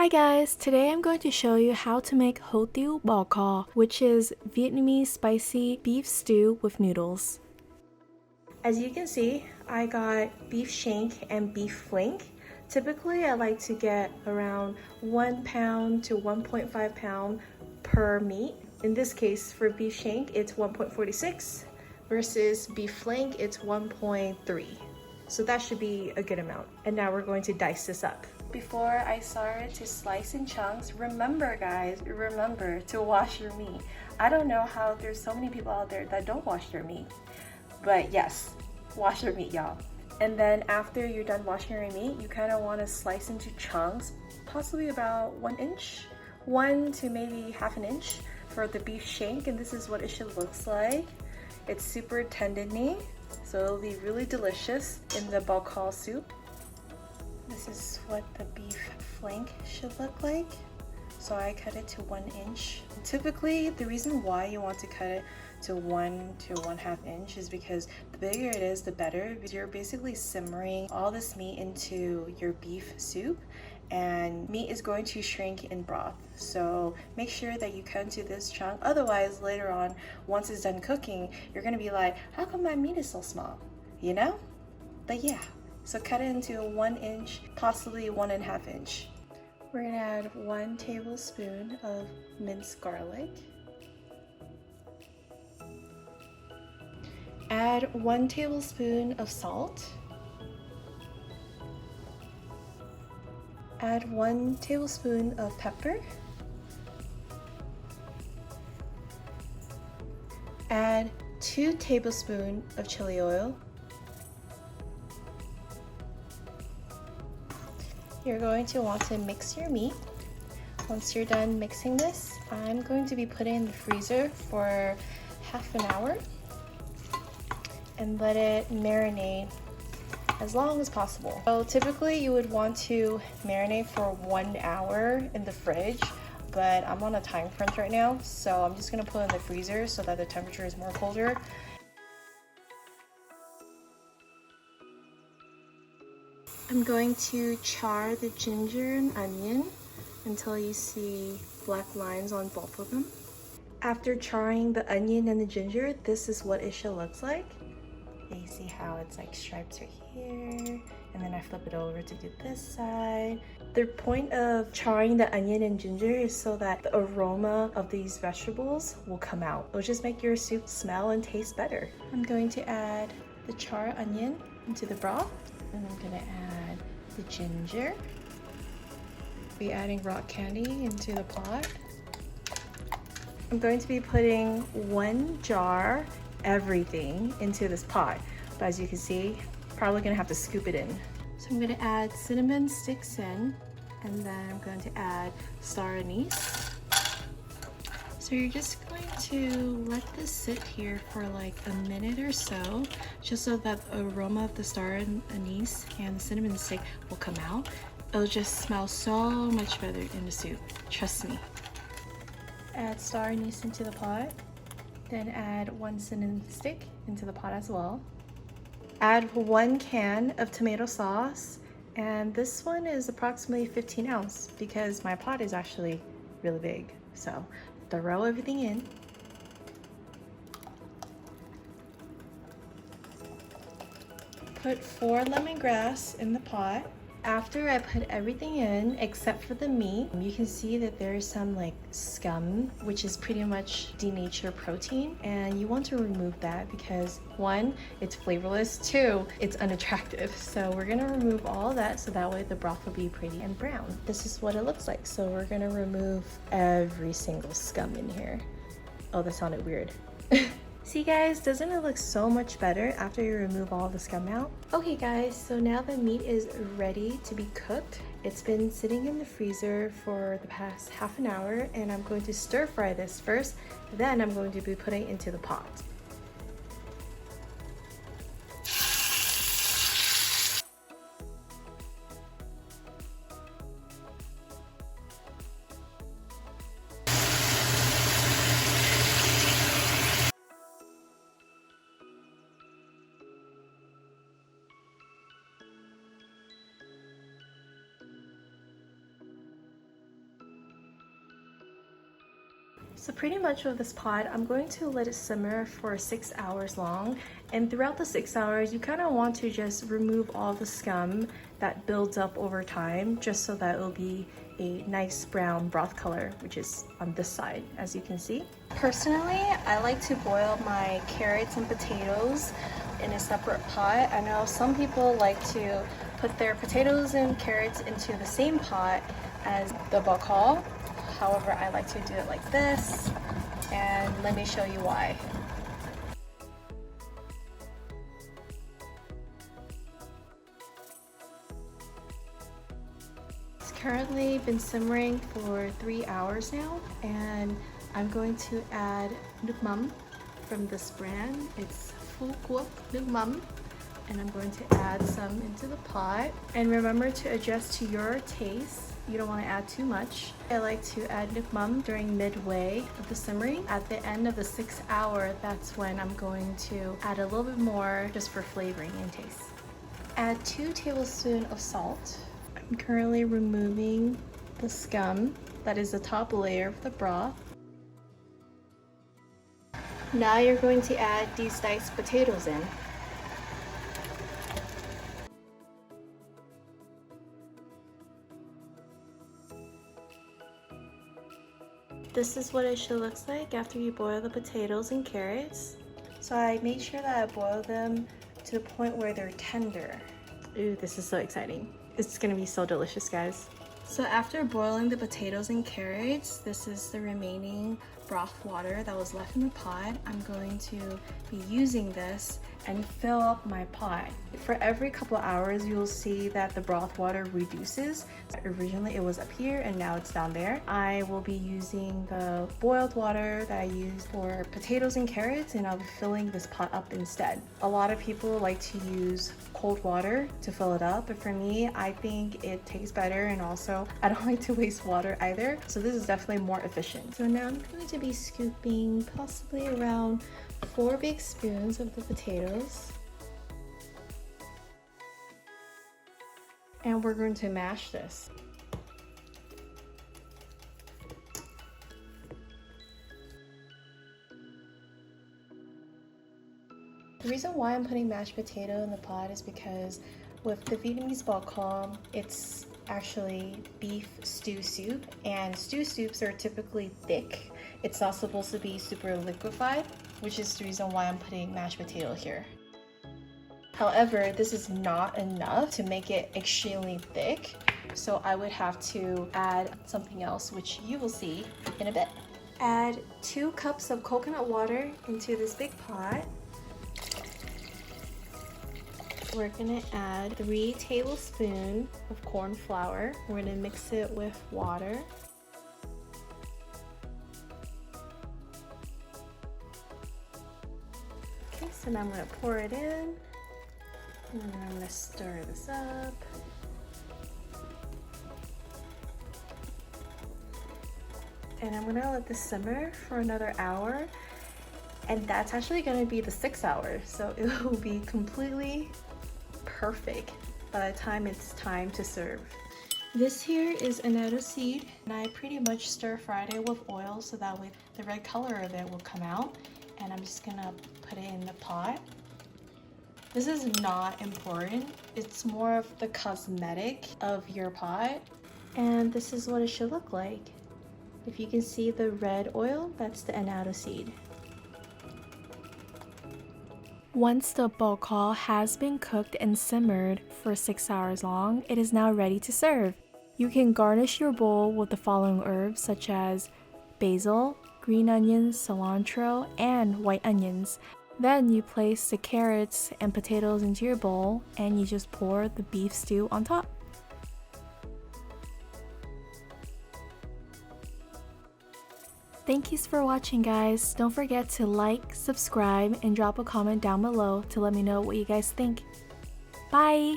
Hi guys, today I'm going to show you how to make Hủ Tiếu Bò Kho, which is Vietnamese spicy beef stew with noodles. As you can see, I got beef shank and beef flank. Typically, I like to get around 1 pound to 1.5 pound per meat. In this case, for beef shank, it's 1.46 versus beef flank, it's 1.3. So that should be a good amount. And now we're going to dice this up. Before I start to slice in chunks, remember guys, remember to wash your meat. I don't know how there's so many people out there that don't wash their meat. But yes, wash your meat, y'all. And then after you're done washing your meat, you kind of want to slice into chunks, possibly about 1 inch, 1 to maybe half an inch for the beef shank. And this is what it should look like. It's super tendony, so it'll be really delicious in the bò kho soup. This is what the beef flank should look like. So I cut it to 1 inch. Typically, the reason why you want to cut it to 1 to 1/2 inch is because the bigger it is, the better. Because you're basically simmering all this meat into your beef soup, and meat is going to shrink in broth. So make sure that you cut into this chunk. Otherwise, later on, once it's done cooking, you're gonna be like, how come my meat is so small? You know? But yeah, so cut it into 1 inch, possibly 1.5 inch. We're gonna add 1 tablespoon of minced garlic. Add 1 tablespoon of salt. Add 1 tablespoon of pepper. Add 2 tablespoons of chili oil. You're going to want to mix your meat. Once you're done mixing this, I'm going to be putting it in the freezer for half an hour and let it marinate as long as possible. So typically you would want to marinate for 1 hour in the fridge, but I'm on a time crunch right now, so I'm just gonna put it in the freezer so that the temperature is more colder. I'm going to char the ginger and onion until you see black lines on both of them. After charring the onion and the ginger, this is what it should look like. You see how it's like stripes right here, and then I flip it over to do this side. The point of charring the onion and ginger is so that the aroma of these vegetables will come out. It'll just make your soup smell and taste better. I'm going to add the charred onion into the broth, and I'm gonna add the ginger. Be adding rock candy into the pot. I'm going to be putting 1 jar everything into this pot, but as you can see, probably gonna have to scoop it in. So I'm gonna add cinnamon sticks in, and then I'm going to add star anise. So you're just going to let this sit here for like a minute or so, just so that the aroma of the star anise and the cinnamon stick will come out. It'll just smell so much better in the soup, trust me. Add star anise into the pot. Then add 1 cinnamon stick into the pot as well. Add 1 can of tomato sauce, and this one is approximately 15 ounce because my pot is actually really big. So throw everything in. Put 4 lemongrass in the pot. After I put everything in except for the meat, you can see that there is some like scum, which is pretty much denatured protein, and you want to remove that because 1, it's flavorless, 2, it's unattractive. So we're gonna remove all that so that way the broth will be pretty and brown. This is what it looks like. So we're gonna remove every single scum in here. Oh, that sounded weird. See guys, doesn't it look so much better after you remove all the scum out? Okay guys, so now the meat is ready to be cooked. It's been sitting in the freezer for the past half an hour, and I'm going to stir fry this first, then I'm going to be putting it into the pot. So pretty much with this pot, I'm going to let it simmer for 6 hours long. And throughout the 6 hours, you kind of want to just remove all the scum that builds up over time, just so that it'll be a nice brown broth color, which is on this side, as you can see. Personally, I like to boil my carrots and potatoes in a separate pot. I know some people like to put their potatoes and carrots into the same pot as the bok choy. However, I like to do it like this, and let me show you why. It's currently been simmering for 3 hours now, and I'm going to add nước mắm from this brand. It's Phu Quoc nước mắm. And I'm going to add some into the pot. And remember to adjust to your taste. You don't want to add too much. I like to add nước mắm during midway of the simmering. At the end of the 6th hour, that's when I'm going to add a little bit more just for flavoring and taste. Add 2 tablespoons of salt. I'm currently removing the scum that is the top layer of the broth. Now you're going to add these diced potatoes in. This is what it should look like after you boil the potatoes and carrots. So I made sure that I boiled them to the point where they're tender. Ooh, this is so exciting. It's gonna be so delicious, guys. So after boiling the potatoes and carrots, this is the remaining broth water that was left in the pot. I'm going to be using this and fill up my pot. For every couple hours, you'll see that the broth water reduces. Originally it was up here and now it's down there. I will be using the boiled water that I used for potatoes and carrots, and I'll be filling this pot up instead. A lot of people like to use cold water to fill it up, but for me, I think it tastes better, and also I don't like to waste water either. So this is definitely more efficient. So now I'm going to be scooping possibly around 4 big spoons of the potatoes. And we're going to mash this. The reason why I'm putting mashed potato in the pot is because with the Vietnamese bok choy, it's actually beef stew soup, and stew soups are typically thick. It's not supposed to be super liquefied, which is the reason why I'm putting mashed potato here. However, this is not enough to make it extremely thick, so I would have to add something else, which you will see in a bit. Add 2 cups of coconut water into this big pot. We're gonna add 3 tablespoons of corn flour. We're gonna mix it with water. Okay, so now I'm gonna pour it in. And then I'm gonna stir this up. And I'm gonna let this simmer for another hour. And that's actually gonna be the 6th hour. So it will be completely perfect by the time it's time to serve. This here is annatto seed, and I pretty much stir fried it with oil so that way the red color of it will come out. And I'm just gonna put it in the pot. This is not important. It's more of the cosmetic of your pot. And this is what it should look like. If you can see the red oil, that's the annatto seed. Once the bok choy has been cooked and simmered for 6 hours long, it is now ready to serve. You can garnish your bowl with the following herbs such as basil, green onions, cilantro, and white onions. Then you place the carrots and potatoes into your bowl and you just pour the beef stew on top. Thanks for watching, guys. Don't forget to like, subscribe, and drop a comment down below to let me know what you guys think. Bye!